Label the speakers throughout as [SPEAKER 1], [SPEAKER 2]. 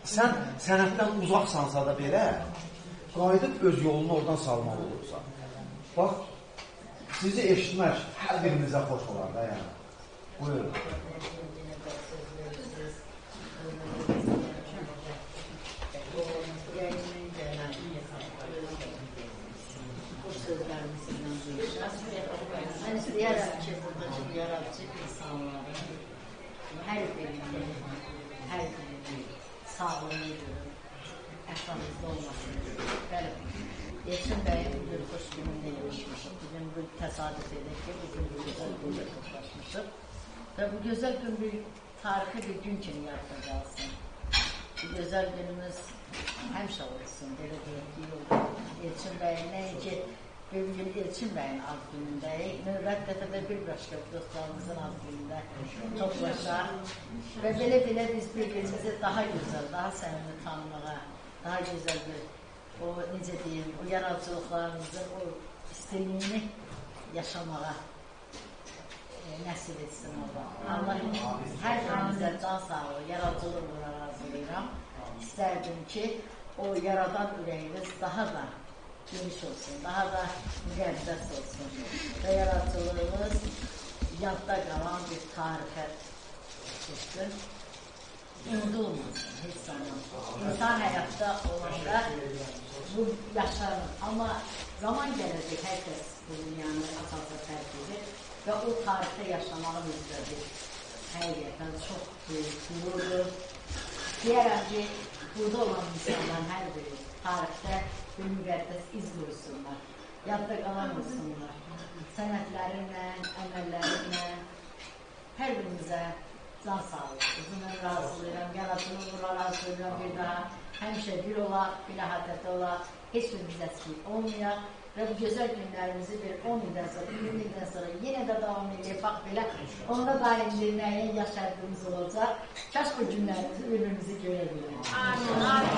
[SPEAKER 1] sən sənətdən uzaqsansa da belə, qayıdıb öz yolunu oradan salmalı olursan. Bax, sizi eşitmək hər birimizə xoş olar da yəni. Buyurun.
[SPEAKER 2] Mən istəyərəm ki, buradakı yaradıcı insanların hər birinin sağlığını görür, ətrafımızda olmasını görür. Elçin bəyin bir xoş günündə yetişmişik. Bugün bu təsadüf edir ki, bugün bir gözəl günlə toplaşmışıq. Və bu gözəl gün bir tarixi bir gün kimi yadda qalsın. Bu gözəl günümüz həmişə olsun, belə deyək. Elçin bəyin nəinki bugün Elçin bəyin ad günündəyik. Növbət dəfədə bir başqa dostlarımızın ad günündə toplaşaq. Və belə biz bir-birimizi daha gözəl, daha səmimi tanımağa, daha gözəl bir, o necə deyim, o yaradıcılıqlarımızın o istiliyini yaşamağa nəsib etsin Allah. Allah hər birimizə can sağlığı, yaradıcılıq buna razılayıram. İstərdim ki, o yaradan ürəyimiz daha da geniş olsun, daha da müqəddəs olsun və yaradıcılığımız yadda qalan bir tarixə düşsün. Unudulmasın heç zaman. İnsan həyatda olanda bu yaşanır. Amma zaman gələcək, hər kəs bu dünyanı əsasda tərk edir və o tarixdə yaşamağın özlədir. Həqiqətən çox böyük qürurdur. Deyərəm ki, burada olan insanlar hər biri tarixdə bir müqəddəs iz qoysunlar, yadda qalan olsunlar. Sənətlərinlə, əməllərinlə hər birimizə can sağlıq. Özümdən razılayıram, yaradıcılığına razılayıram bir daha. Həmişə bir olaq, bir ahadətə olaq, heç birimiz əskik olmayaq və bu gözəl günlərimizi bir 10 ildən sonra, 20 ildən sonra yenə də davam edək. Bax belə, onda da indirməyin yaş həddimiz olacaq. Kaş bu günlərimizi birbirimizi görə bilək. Amin, amin.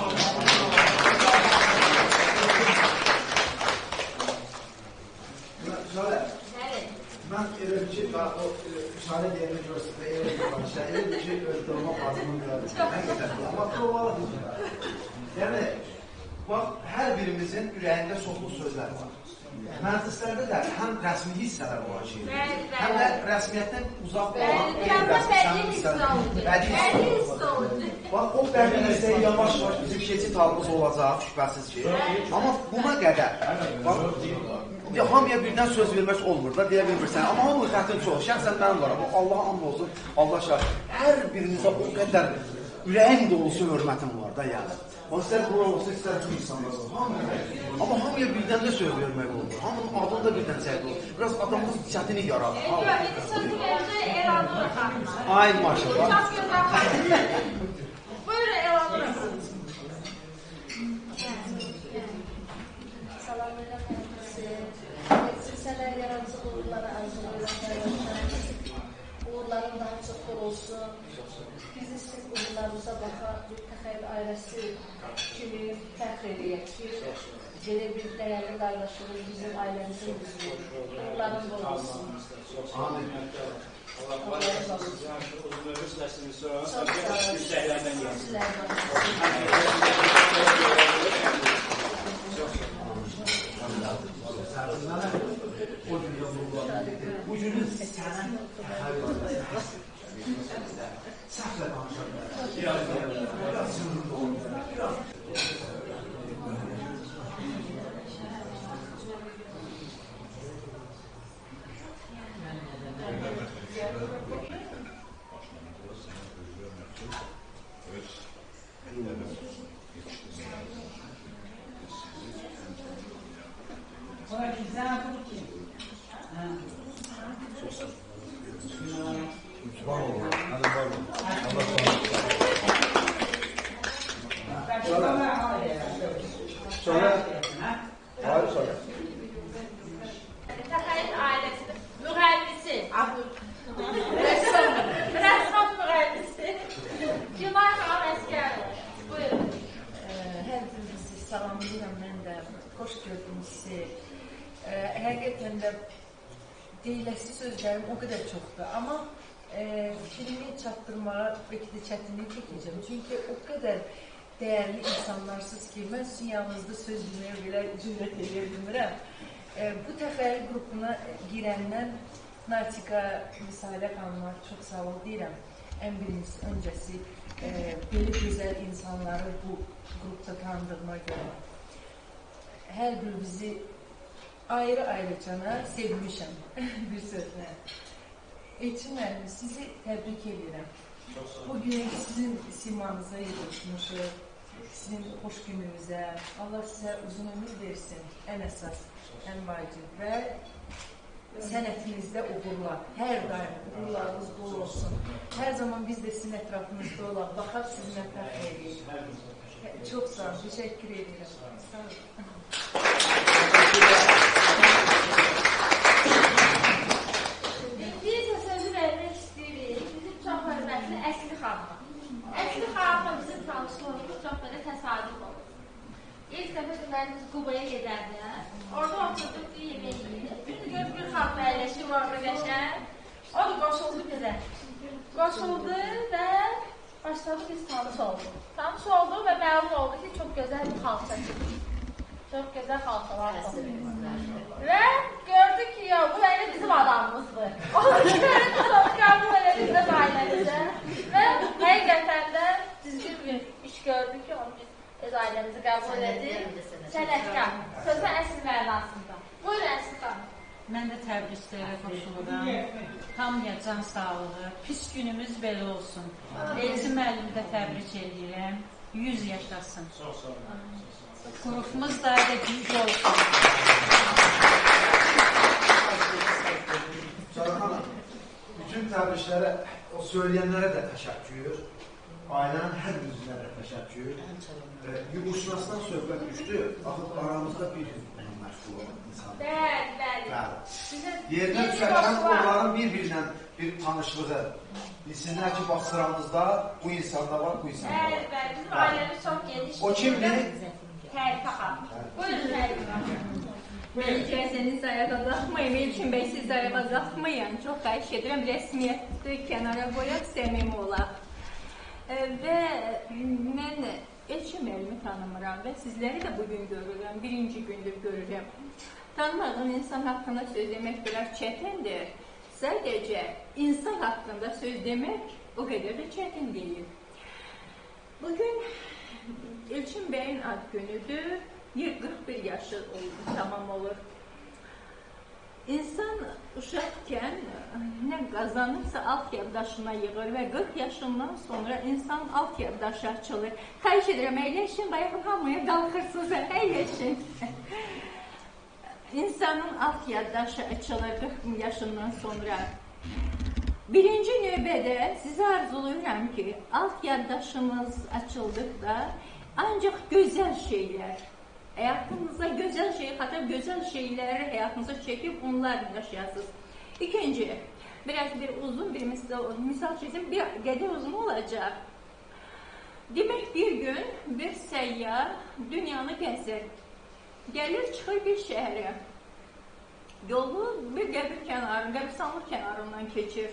[SPEAKER 1] Mən elə bir ki, o işarə deyəmə görsün və elə bir başa, elə bir ki, öldürmə bazımın görürüm. Amma provalı yəni, bax, hər birimizin ürəyində çoxlu sözlər var. Məclislərdə də həm rəsmi hissələr var ki, həm də rəsmiyyətdən uzaq olan
[SPEAKER 3] bədii hissə olur.
[SPEAKER 1] Bax, o bədii hissəyə yavaş-yavaş bizim keçid halımız olacaq, şübhəsiz ki. Amma buna qədər, hamıya birdən söz vermək olmur da, deyə bilmirsən. Amma hamı xətin çox, şəxsən mənim var. Allah and olsun, Allah şahid. Hər birinizə o qədər ürəyin dolusu hörmətim var da, yəni. O istər bura olsa, istər ki, insanlar olsun. Amma hamıya birdən də söz vermək olmur. Hamının adını da birdən çəkdir olur. Biraz adamımız çətini yaradır.
[SPEAKER 3] İndi sözü verirsə, Elanur xanımlar.
[SPEAKER 1] Ay maşallah.
[SPEAKER 3] Çox gözəl xanımlar. Buyurun, Elanur xanımlar.
[SPEAKER 4] Salamlayıram hərəsi. Sizsələr yaradıcı uğurları arzulayıram. Uğurların daha çox bol olsun. Biz siz uğurlarımıza baxaq, bir təxəyyül ailəsi kimi fəxr edək ki, belə bir dəyərli qardaşımız bizim ailəmizin üzrü. Uğurların bol olsun.
[SPEAKER 5] Amin. Allah razı olsun. Uzun ömür səsiniz sonra yüksəklərdən gəlsin.
[SPEAKER 1] Bu günün sənin səhvlə danışarlar. Biraz sınırlı olun.
[SPEAKER 3] Təxəyyül ailəsidir. Müğənnisi. Rəssam müğənnisi. Günay xanım Əskərov. Buyurun.
[SPEAKER 6] Hər birinizi salamlayıram mən də. Xoş gördüm sizi. Həqiqətən də deyiləsi sözlərim o qədər çoxdur. Amma fikrimi çatdırmağa belki də çətinlik çəkəcəm. Çünki o qədər değerli insanlarsınız ki, mən sizin yanınızda söz deməyə belə cürət edə bilmirəm. Bu təxəyyül qrupuna girəndən Natika, Misalə xanıma çox sağ ol deyirəm. Ən birincisi, öncəsi belə gözəl insanları bu qrupda tanıdığıma görə. Hər bir bizi ayrı-ayrıcana sevmişəm bir sözlə. Elçin müəllim, sizi təbrik edirəm. Bugün sizin simanıza yetişmişik, sizin xoş gününüzə. Allah sizə uzun ömür versin, ən əsas, ən vacib və sənətinizdə uğurlar, hər daim uğurlarınız bol olsun. Hər zaman biz də sizin ətrafınızda olaq, baxaq sizinlə fərq edirik. Çox sağ olun, təşəkkür edirəm. Sağ olun.
[SPEAKER 3] Bir təsəvvür vermək istəyirik. Bizim çox hörmətli Əsli xanım. Əsli xanımla bizim tanışlığımız çox belə təsadüf oldu. İlk dəfə deməli biz Qubaya gedərdik. Orada oturduq, bir yemək yedik. Bir xalq əyləşib orada qəşəng. O da qoşuldu bizə. Qoşuldu və başladı biz tanış olduq. Tanış olduq və məlum oldu ki, çox gözəl bir xalça. Çok güzel halkalar ve gördük ki ya bu böyle bizim adamımızdı. Onu gördük sonra bu böyle bizim ailemize ve hakikaten de düzgün bir iş gördük ki onu biz ailemizi kabul edip sənətkar, sözün əsl mənasında. Buyurun Əsli xanım.
[SPEAKER 2] Mən də təbriklərə qoşuluram. Hamıya can sağlığı, pis günümüz belə olsun. Elçin müəllimi də təbrik edirəm. 100 yaşasın. Qrupumuz da güclü olsun.
[SPEAKER 1] Canan Hanım, bütün təbriklərə, o söyləyənlərə də təşəkkür. Ailənin hər bir üzvünə də təşəkkür. Yumuşlasından söhbət düşdü. Axı aramızda bir məşğul olan insan.
[SPEAKER 3] Bəli.
[SPEAKER 1] Yerinə düşərkən onların bir-birinə bir tanışlığı. Bilsinlər ki, bax sıramızda bu insanda var, bu insanda var.
[SPEAKER 3] Bəli, bizim ailəmiz çox geniş.
[SPEAKER 1] O kimdir?
[SPEAKER 3] Tərifə xanım. Buyurun Tərifə xanım.
[SPEAKER 7] Məlikəsəniz ayağa qalxmayın, Elçin bəy siz ayağa qalxmayın. Çox xahiş edirəm, rəsmiyyətli kənara qoyaq, səmimi olaq. Və mən Elçin müəllimi tanımıram və sizləri də bugün görürəm, birinci gündür görürəm. Tanımadığım insan haqqında söz demək biraz çətindir. Sadəcə insan haqqında söz demək o qədər də çətin deyil. Bugün Elçin bəyin ad günüdür. 41 yaşı tamam olur. İnsan uşaqkən nə qazanırsa alt yaddaşına yığır və 40 yaşından sonra insan alt yaddaşı açılır. Xahiş edirəm, əyləşin, bayaq hamıya qalxırsınız, əyləşin. İnsanın alt yaddaşı açılır 40 yaşından sonra. Birinci növbədə sizə arzulayıram ki, alt yaddaşımız açıldıqda ancaq gözəl şeylər, həyatınıza gözəl şey, hatta gözəl şeyləri həyatınıza çəkib onlarla yaşayasınız. İkinci, biraz bir uzun bir misal çizim, bir qədər uzun olacaq. Demək bir gün bir səyyar dünyanı gəzir. Gəlir, çıxır bir şəhərə. Yolu bir qəbir kənarı, qəbristanlıq kənarından keçir.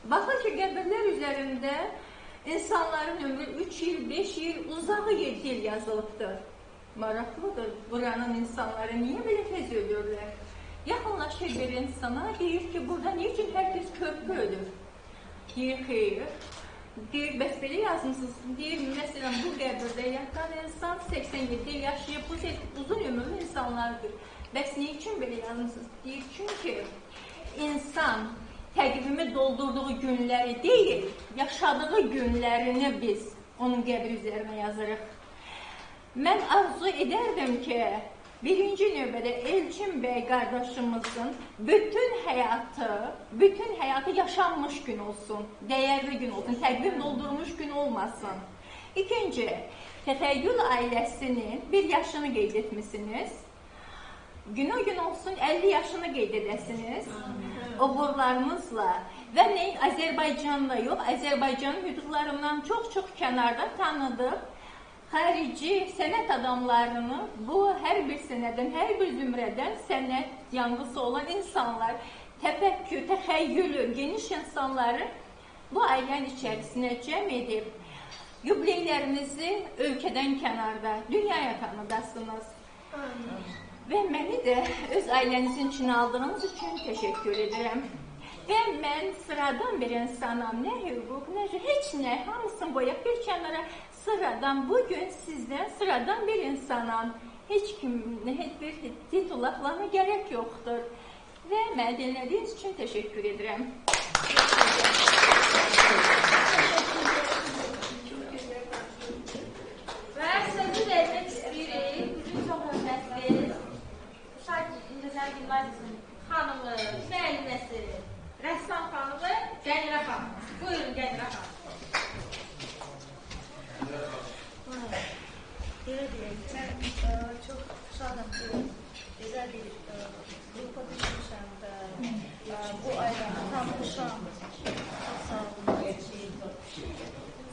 [SPEAKER 7] Baxır ki, qəbirlər üzərində insanların ömrü 3 il, 5 il, uzağı 7 il yazılıbdır. Maraqlıdır, buranın insanları niyə belə tez ölürlər? Yaxınlaşır bir insana, deyir ki, burada niçin hər kəs körpü ölür? Deyir, xeyr. Deyir, bəs belə yazmışsınız. Deyir, məsələn, bu qəbirdə yatan insan 87 il yaşayıb, bu uzun ömürlü insanlardır. Bəs niçin belə yazmışsınız? Deyir, çünki insan təqvimi doldurduğu günləri deyil, yaşadığı günlərini biz onun qəbri üzərinə yazırıq. Mən arzu edərdim ki, birinci növbədə Elçin bəy qardaşımızın bütün həyatı yaşanmış gün olsun, dəyərli gün olsun, təqvim doldurmuş gün olmasın. İkinci, təxəyyül ailəsinin bir yaşını qeyd etmişsiniz. Günə gün olsun 50 yaşını qeyd edəsiniz, uğurlarınızla və nəyin Azərbaycanla yox, Azərbaycanın hüdudlarından çox-çox kənarda tanıdıq. Xarici sənət adamlarını, bu hər bir sənədən, hər bir zümrədən sənət yanğısı olan insanlar, təfəkkür, təxəyyülü, geniş insanları bu ailənin içərisinə cəm edib. Yubileylərinizi ölkədən kənarda, dünyaya tanıdasınız. Və məni də öz ailənizin üçün aldığınız üçün təşəkkür edirəm. Və mən sıradan bir insanam, nə hüquq, nə heç nə, hamısını qoyaq bir kənara. Sıradan, bugün sizdən sıradan bir insanam. Heç bir titul aklama gerek yoxdur. Və mənə dinlədiyiniz üçün təşəkkür edirəm.
[SPEAKER 3] Və sözü vermək istəyirik. Bizim çox hörmətli İncəsər Gimnaziyasının xanımı, müəlliməsi, rəssam xanımı Cənilə xanım. Buyurun Cənilə xanım.
[SPEAKER 4] Ben çok şadım ki güzel bir grupa düşmüşüm ve bu aydan tanışam. Çok sağ olun.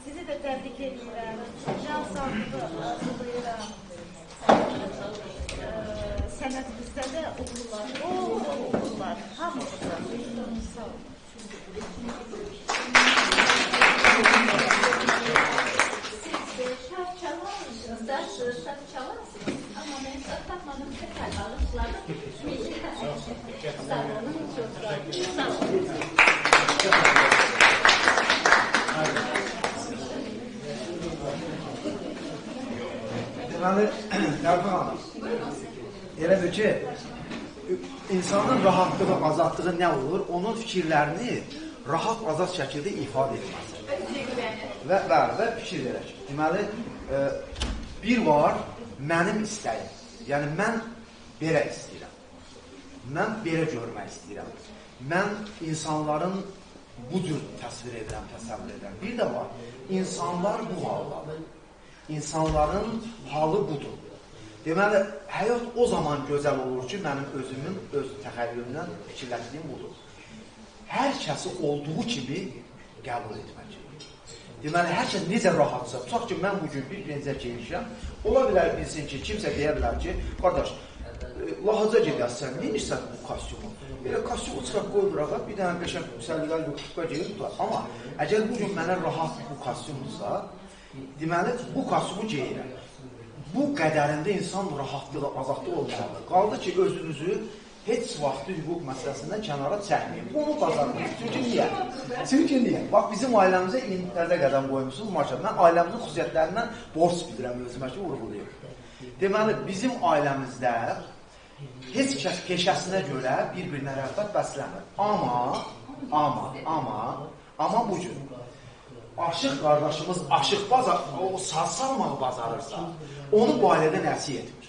[SPEAKER 4] Sizi de tebrik ediyorum. Can sağlığı arzulayıram. Sənətinizdə də uğurlar, uğurlar, hamımıza. Sağ olun.
[SPEAKER 7] Şark çalmamışsınız da, şark çalarsınız. Ama ben satmadım, tekrar alışlarım. Sağ olun, çok sağ olun.
[SPEAKER 1] Deməli, Tərfə xanım, elədir ki, insanın rahatlığı, azadlığı nə olur? Onun fikirlərini rahat, azad şəkildə ifadə etməsi. Və fikir verək. Deməli, bir var, mənim istəyim. Yəni, mən belə istəyirəm. Mən belə görmək istəyirəm. Mən insanların bu cür təsvir edirəm, təsəvvür edirəm. Bir də var, insanlar bu haldadır. İnsanların halı budur. Deməli, həyat o zaman gözəl olur ki, mənim özümün, öz təxəyyülümdən fikirləşdiyim budur. Hər kəsi olduğu kimi qəbul etmək. Deməli, hər kəs necə rahatsa, tutaq ki, mən bugün bir benzər geymişəm, ola bilər bilsin ki, kimsə deyə bilər ki, qardaş, lahaca gedərsən, neyirsən bu kostyumu? Belə kostyumu çıxaq qoy bıraqa, bir dənə qəşəng səliqəli bir qutqa geyib tutar. Amma əgər bugün mənə rahat bu kostyumdursa, deməli, bu kostyumu geyirəm. Bu qədərində insan rahatlığı, azadlığı olmalıdır. Qaldı ki, özünüzü heç vaxtı hüquq məsələsindən kənara çəkməyin. Bunu bazarlayın. Çünki niyə? Çünki niyə? Bax, bizim ailəmizə təzə qədəm qoymuşsunuz. Maşallah, mən ailəmizin xüsusiyyətlərindən borc bildirəm özümə ki, vurğulayım. Deməli, bizim ailəmizdə heç kəs peşəsinə görə bir-birinə rəğbət bəsləmir. Amma bu cür aşıq qardaşımız aşıq o salmaq bacarırsa, onu bu ailədə nəsih etmir.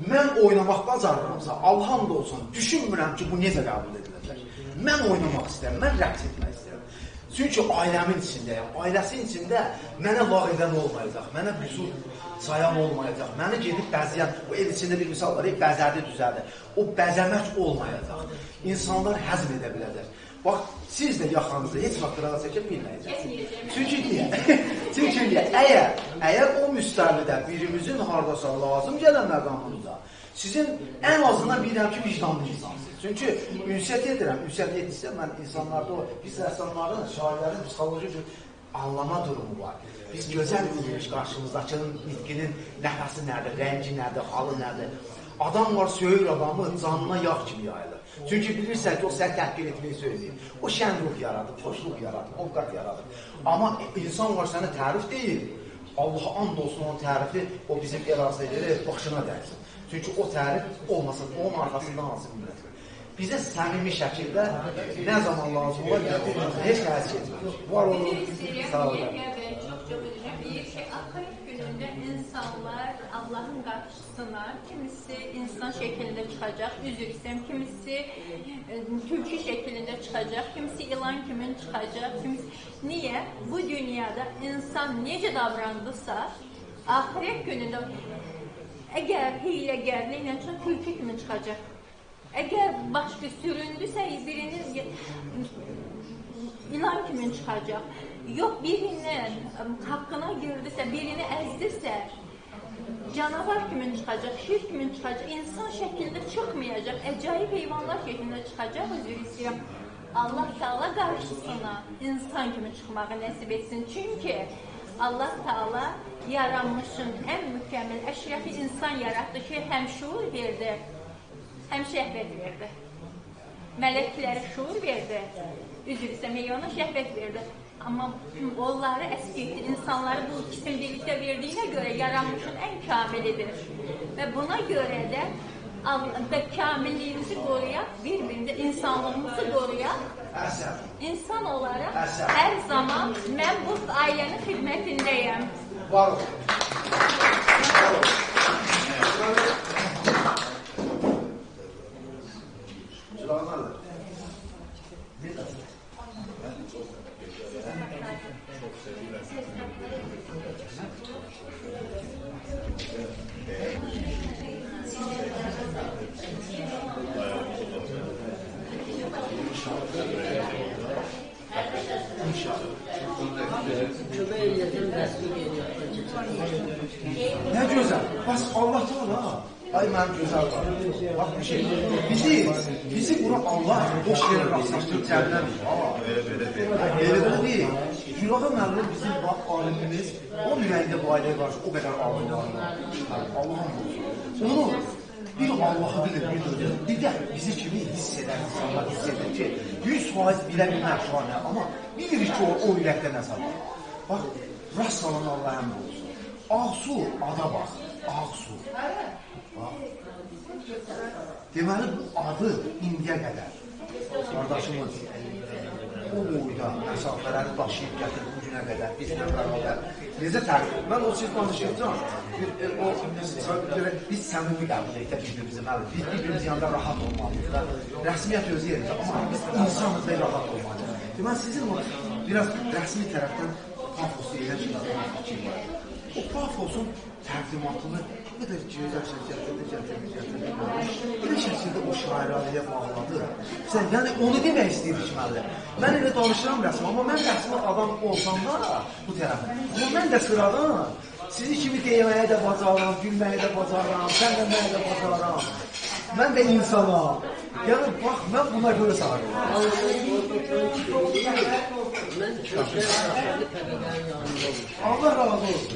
[SPEAKER 1] Mən oynamaq bacarıramsa, Allah'ım da olsun, düşünmürəm ki, bu necə qəbul ediləcək. Mən oynamaq istəyirəm, mən rəqs etmək istəyirəm. Çünki ailəmin içindəyəm, ailəsinin içində mənə lağ edən olmayacaq, mənə qüsur sayan olmayacaq, mənə gedib bəzəyən, o ev içində bir misal var, bəzədi düzədir. O bəzəmək olmayacaq. İnsanlar həzm edə biləcək. Bax, siz də yaxanızda heç vaxt qırağa çəkə bilməyəcəksiniz. Çünki niyə? Çünki niyə? Əgər o müstəvidə birimizin haradasa lazım gələn məqamında, sizin ən azından bilirəm ki, vicdanlı insansınız. Çünki ünsiyyət edirəm, ünsiyyət edirsə, mən insanlarda o, biz rəssamların, şairlərin psixoloji bir anlama durumu var. Biz gözəl bilirik qarşımızdakının nitqinin nəfəsi nədir, rəngi nədir, halı nədir. Adam var, söyür adamı, canına yağ kimi yayılır. Çünki bilirsən ki, o səni təhqir etməyi söyləyir. O şən ruh yaradır, xoşluq yaradır, ovqat yaradır. Amma insan var, sənə tərif deyil. Allaha and olsun onun tərifi, o bizim erazə edir, başına dərsin. Çünki o tərif olmasa, onun arxasından hansı millət. Bizə səmimi şəkildə nə zaman lazım olar, heç nə həzk etmir. Var olun, sağ olun.
[SPEAKER 7] Axırət günündə insanlar Allahın qarşısına kimisi insan şəklində çıxacaq, üzr istəyirəm, kimisi tülkü şəklində çıxacaq, kimisi ilan kimi çıxacaq, kimisi... Niyə? Bu dünyada insan necə davrandısa, axirət günündə əgər hiyləgərliklə çıxaq, tülkü kimi çıxacaq. Əgər başqa süründüsə, biriniz ilan kimi çıxacaq. Yox, birinin haqqına girdisə, birini əzdirsə, canavar kimi çıxacaq, şir kimi çıxacaq, insan şəklində çıxmayacaq, əcaib heyvanlar şəklində çıxacaq, üzr istəyirəm. Allah Teala qarşısına insan kimi çıxmağı nəsib etsin. Çünki Allah Taala yaranmışın ən mükəmməl, əşrəfi insan yaratdı ki, həm şuur verdi, həm şəhvət verdi. Mələklərə şuur verdi, üzr istəmək ona şəhvət verdi. Amma onları əskiydi, insanları bu ikisini birlikdə verdiyinə görə yaranmışın ən kamilidir. Və buna görə də kamilliyimizi qoruyaq, bir-birində insanlığımızı qoruyaq. İnsan olaraq hər zaman mən bu ailənin xidmətindəyəm.
[SPEAKER 1] Var olun. Ne güzel. Bas Allah'tan ha. Ay mənim gözəl var. Bak bir şey. Bizi bura Allah boş yere rastlaşdırıb cənnət. Elə değil. Gülağa müəllim bizim bak alimimiz o ürəyində bu ailəyə qarşı o qədər alim var. Allah'ım olsun. Onu bir Allah'ı bilir, bir de bizi kimi hiss eden insanlar hiss eder ki 100% bilebilmez şu an ya. Ama bilir ki o ürəkdə nə var. Bak rast salan Allah əmr olsun. Ağsu ada bak. Ağsu. Bak. Deməli bu adı indiyə qədər qardaşımız o boyda məsafələri daşıyıb gətirib bu günə qədər bizlə bərabər. Necə tərif? Mən o siz danışacağım. Biz səmimi qəbul edək də bir-birimizi məlim. Biz bir-birimiz yanında rahat olmalıyıq da. Rəsmiyyət özü yerində. Amma biz insanız da rahat olmalıyıq. Deməli sizin o biraz rəsmi tərəfdən pafos deyilən şey var. O pafosun təqdimatını bu qədər gözəl şəkildə gətirdi. Bir şəkildə o şairəliyə bağladı. Sən yəni onu demək istəyirdik müəllim. Mən elə danışıram rəsmi, amma mən rəsmi adam olsam da bu tərəfə. Amma mən də sıradan sizi kimi deməyə də bacaram, gülməyə də bacaram, səndənməyə də bacaram. Mən də insanam. Yəni bax, mən buna görə sağlayım. Allah razı olsun.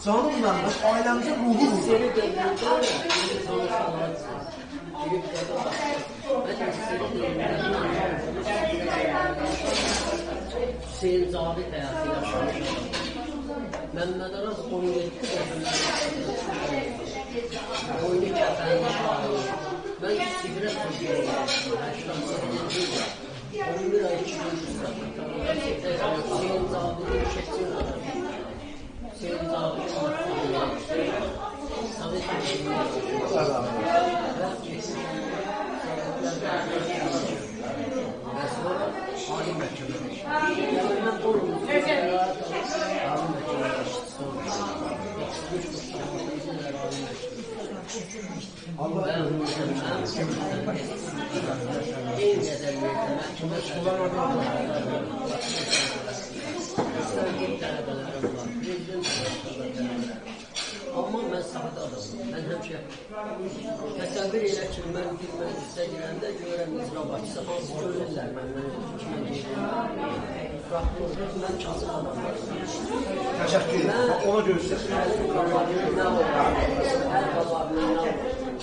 [SPEAKER 1] Canım mənim, ailəmizin ruhu budur.
[SPEAKER 8] Hüseyin Zabit həyatı yaşamışam. Məmməd Aras 17 yaşında boynu kəfənli şahı. Mən siqret tutuyorum. 88 yılda. 11 ay 2 gün Hüseyin Zabit'in şəksin adamı. Hüseyin Zabit'in Samet Hüseyin'in ve sonra alim məhkəmə. Mən qorumuz.
[SPEAKER 1] Allah
[SPEAKER 8] amma mən sadə adamım. Mən həmişə təsəvvür elə ki, mən bir məclisə girəndə görürəm icra başçısı hansı görürlər məndən kimə deyirəm. Mən kasıb adamlar.
[SPEAKER 1] Təşəkkür edirəm. Ona görürsünüz.
[SPEAKER 8] Nə olur? Hər qalarına nə olur?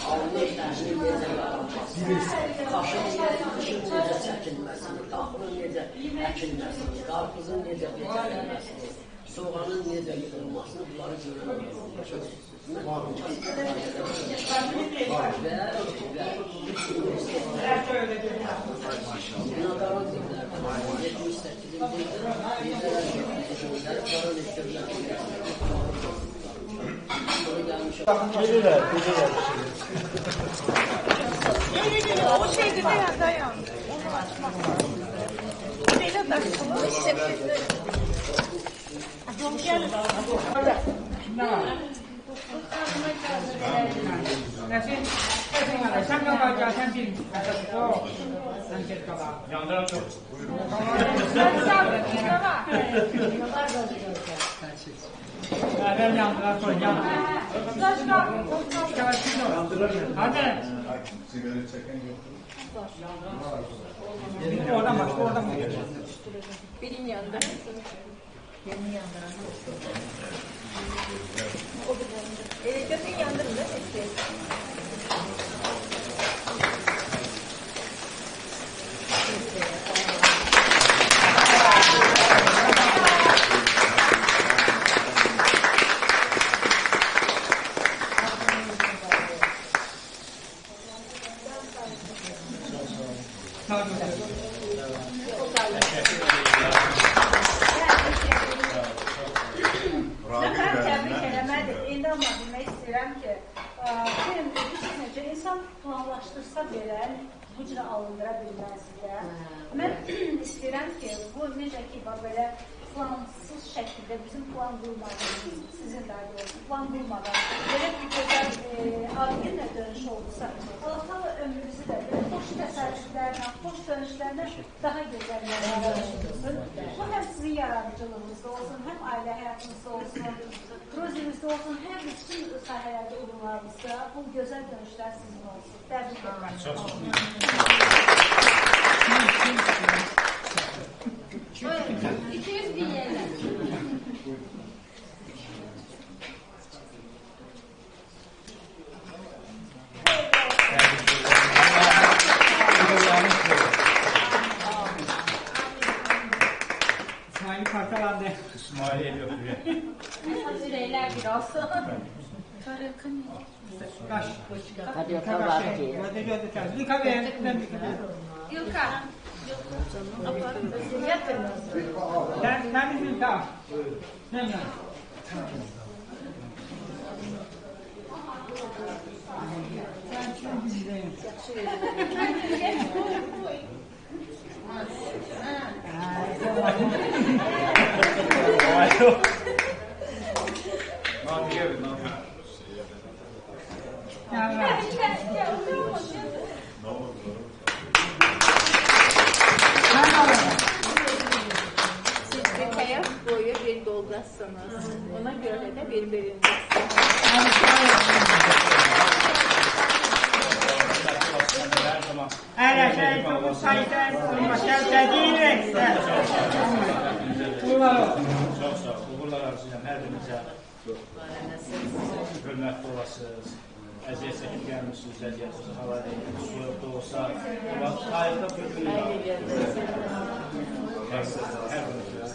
[SPEAKER 8] Alnı işləşini necə qaranmasın? Qaşın necə çəkilməsini, taxının necə əkilməsini, qarpızın necə becərilməsini, soğanın necə yığılmasını bunları görürəm. Binadarın dillərdə 78-in dildə
[SPEAKER 1] Gelirler.
[SPEAKER 9] O şeydi dayan. Onu açmak lazım. Neyle taşımalı? Sepetli. Yok gelin.
[SPEAKER 10] Sen kalacak, sen bir. Sen gel kala.
[SPEAKER 5] Yandıran çok.
[SPEAKER 9] Sen sağ ol.
[SPEAKER 10] Ben yandılar koy, yandılar. Hadi.
[SPEAKER 11] Sigaret çeken yok.
[SPEAKER 10] Oradan bak, oradan bak.
[SPEAKER 7] Birinin yanında.
[SPEAKER 2] Yerini yandıran.
[SPEAKER 9] Götün yandırın da eski.
[SPEAKER 10] Sağ olun.
[SPEAKER 9] Ben təbrik eləmədim. İndi amma demək istəyirəm ki, film necə insan planlaşdırsa belə bu cürə alındıra bilməz də. Mən istəyirəm ki, bu necə ki, belə plansız şəkildə bizim plan qurmağımız, sizin də doğrusu plan qurmadan belə bir gözəl abiyyətlə dönüş olursa, Allah ömrümüzü də belə xoş təsərrüflərlə, xoş dönüşlərlə daha gözəl yaradıcılısın. Bu həm sizin yaradıcılığınızda olsun, həm ailə həyatınızda olsun, projenizdə olsun, hər bütün sahələrdə uğurlarınızda bu gözəl dönüşlər sizin olsun. Təbrik edirəm.
[SPEAKER 5] Çox sağ olun.
[SPEAKER 3] 200 bin yerler.
[SPEAKER 10] İsmail'i parçalandı.
[SPEAKER 5] İsmail'e götürüyor.
[SPEAKER 3] Yürekler bir olsun.
[SPEAKER 10] Kaç.
[SPEAKER 2] Hadi yapalım.
[SPEAKER 10] Hadi gördük. Yıka be.
[SPEAKER 3] Yılka.
[SPEAKER 10] Ben bir yıka. Hemen. Sen çok güzelim.
[SPEAKER 7] Siz bir hayat boyu bir yoldaşsınız. Ona göre de birbiriniz.
[SPEAKER 10] Her şey çok sayıda başarıda değil. Ulan.
[SPEAKER 5] Çok sağ olun. Uğurlar arzulayacağım her birinize. Hürmetli olasınız. Əziyyət çəkib gəlmişsiniz, əziyyətinizi hava edin, soyuq da olsa, hayırda bir-birini hər birinizə.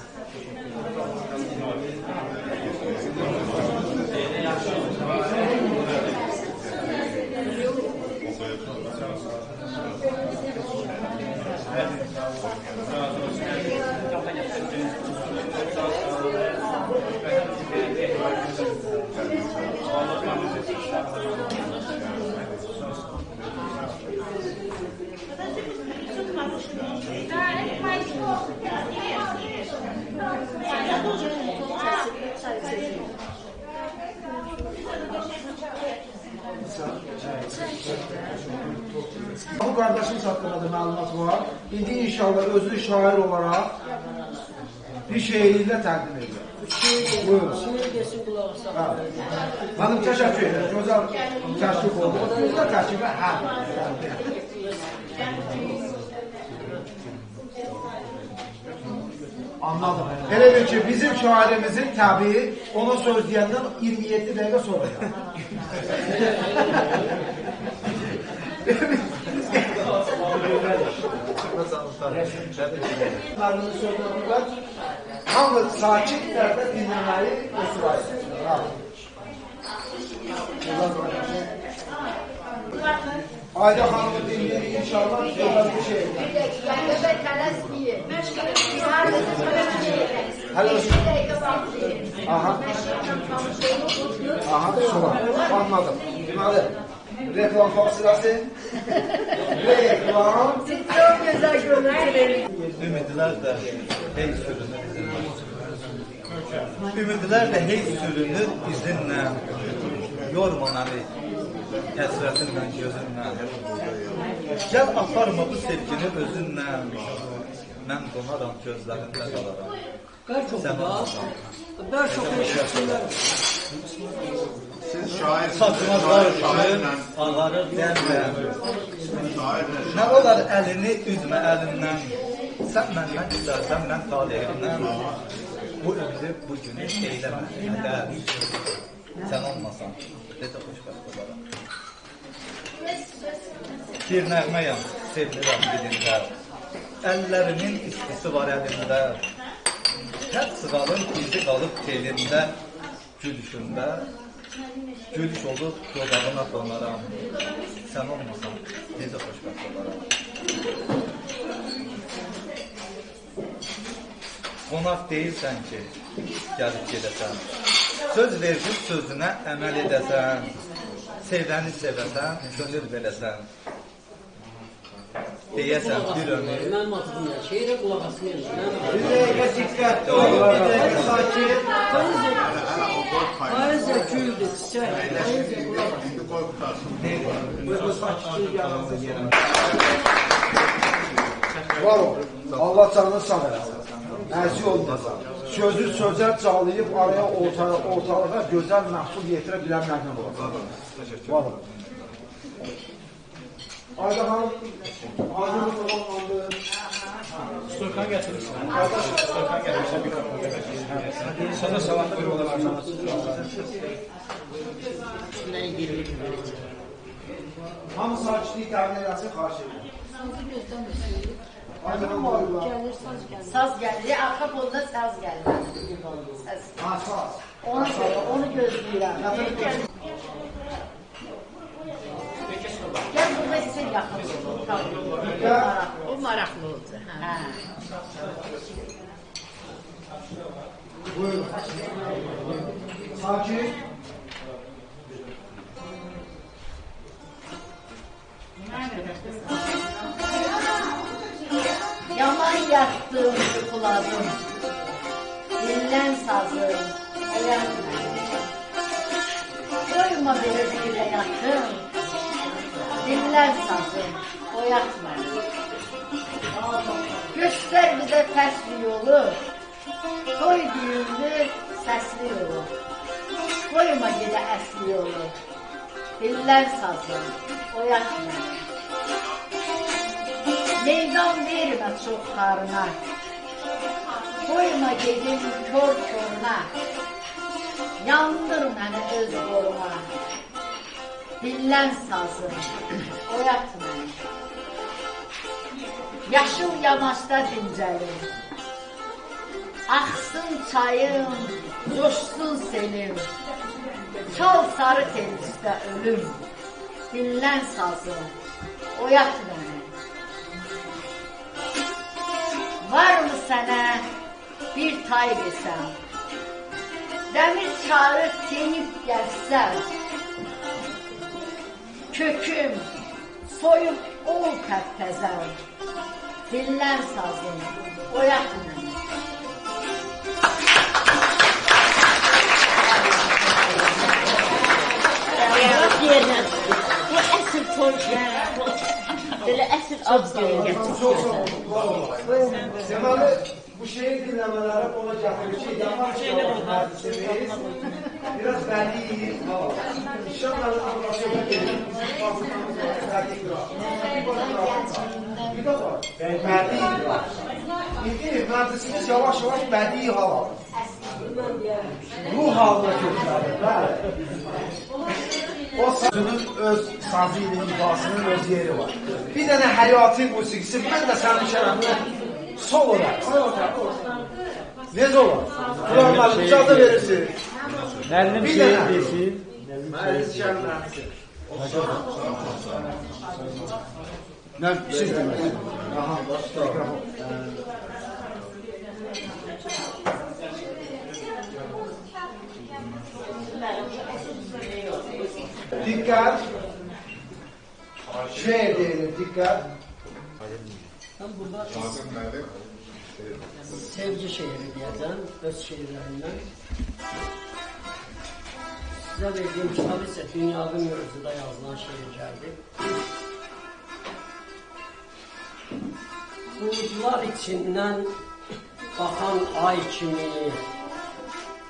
[SPEAKER 1] Bu kardeşimiz hakkında da məlumat var. İndi inşallah özü şair olarak bir şeiriyle təqdim edir. Buyurun. Hanım təşəkkür ederim. Gözəl təşrif oldu. Gözəl təşrifə Anladım. Hele bir ki bizim şairimizin tabii ona söz diyenden 27 dakika sonra. Hamı sakinlerde dinlemeyi götürüyor. Ayda Hanım'ı dinleyin inşallah güzel bir şey. Hello. Aha. Aha, sonra. Anladım. Deməli, reklam fasilası. Reklam.
[SPEAKER 9] Çok güzel görüntüleri.
[SPEAKER 12] Ümidlər də hey sürünür Ümidlər də hey sürünür izinlə. Yorma məni həsrətinlə, gözünlə. Gəl aparma bu sevgini özünlə. Mən donaram gözlərində qalaram.
[SPEAKER 8] Belki oku belki okuyuşlar.
[SPEAKER 11] Siz şair,
[SPEAKER 12] Saçmazlar üçün ağarır dərdən. Nə olar əlini üzmə əlimdən. Sən məndən istərsən, mən talihimdən. Bu ömrü, bu günü eyləmə. Sən olmasan, dedi xoşbəxt olaraq. Bir nəğməyəm, sevilirəm dilində. Əllərimin istisi var əlimdə. Hər sığalın izi qalıb telində, gülüşündə. Gülüş olub dodağına donaram. Sən olmasan, necə xoşbəxt olaraq. Qonaq deyilsən ki, gəlib gedəsən. Söz verib sözünə əməl edəsən. Sevəni sevəsən, könül verəsən. Deyəsən bir ömür.
[SPEAKER 8] Mənim atım ya, şeirə qulaq asmayın.
[SPEAKER 1] Bir dəqiqə diqqət, bir dəqiqə sakit.
[SPEAKER 8] Poeziya güldür, çiçək. Poeziya qulaq asın.
[SPEAKER 11] İndi qoy qutarsın.
[SPEAKER 1] Var Allah canını sağ eləsin. Əzi olmasan. Sözü sözə calayıb araya ortalığa gözəl məhsul yetirə bilən məqam olacaq. Var olun. Ayda xanım, ağzını tamamlandı.
[SPEAKER 5] Störkan gətirirsən. Störkan gətirirsən, mikrofon gətirirsən. Sana savadlı bir ola varsan.
[SPEAKER 1] Hamı sakitliyi təmin edəsin, xahiş edirəm. Ayda xanım, var.
[SPEAKER 2] Saz gəlir, arxa fonda saz gəlir. Səs.
[SPEAKER 1] Ha, saz.
[SPEAKER 2] Onu gözləyirəm. Gəl burada sizə yaxın olun. O maraqlı oldu.
[SPEAKER 1] Buyurun. Sakin.
[SPEAKER 2] Yaman yattım, yıkıladım. Dinlen sazım, oyatma. Koyma beni bir yattım. Dinlen sazım, oyatma. Göster bize ters bir yolu. Koy düğümlü, sesli yolu. Koyma gide esli yolu. Dinlen sazım, oyatma. Meydan vermə çox xarına, koyma gedim kör körünə, yandır məni öz qoruna, dinlən sazım, oyat məni. Yaşıl yamaçda dincəlim, axsın çayım, coşsun selim, çal sarı telisdə ölüm, dinlən sazım, oyat məni. Var mı sənə bir tay desəm, dəmir çarı tenib gəlsəm, köküm soyub ol təptəzəm, dinlən sazım, oyat məni. Bu əsr toy belə əsr az gəlir.
[SPEAKER 1] Çok sağ olun. Deməli, bu şehir dinləmələri ona gətirir ki, yavaş yavaş məclisimiz biraz bədii hava. İnşallah anlaşılır ki, bizim bazılarımız var, bədii var. Bir de var, bədii var. İndi məclisimiz yavaş yavaş bədii hava. Ruh halına köklədir, bəli. O sazının öz sazı ilə ifasının öz yeri var. Bir dənə həyati musiqisi, mən də sənin şərəfinə sol olar. Necə olar? Quran müəllim, icazə verirsin.
[SPEAKER 5] Müəllim şeir desin.
[SPEAKER 1] Müəllim şərəfinə. Nə, siz deməsin. Aha, mikrofon. Dikkat. Şeir deyilir, dikkat.
[SPEAKER 8] Ben burada sevgi şeiri diyeceğim, öz şeirlerinden. Size verdiğim kitap ise Dünyanın Yörüsü'nde yazılan şeirlerdir. Bulutlar içinden baxan ay kimi,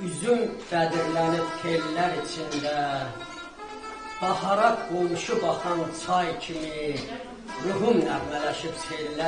[SPEAKER 8] üzüm qədirlənib tellər içində, bahara qonşu baxan çay kimi, ruhum nəğmələşib sellər.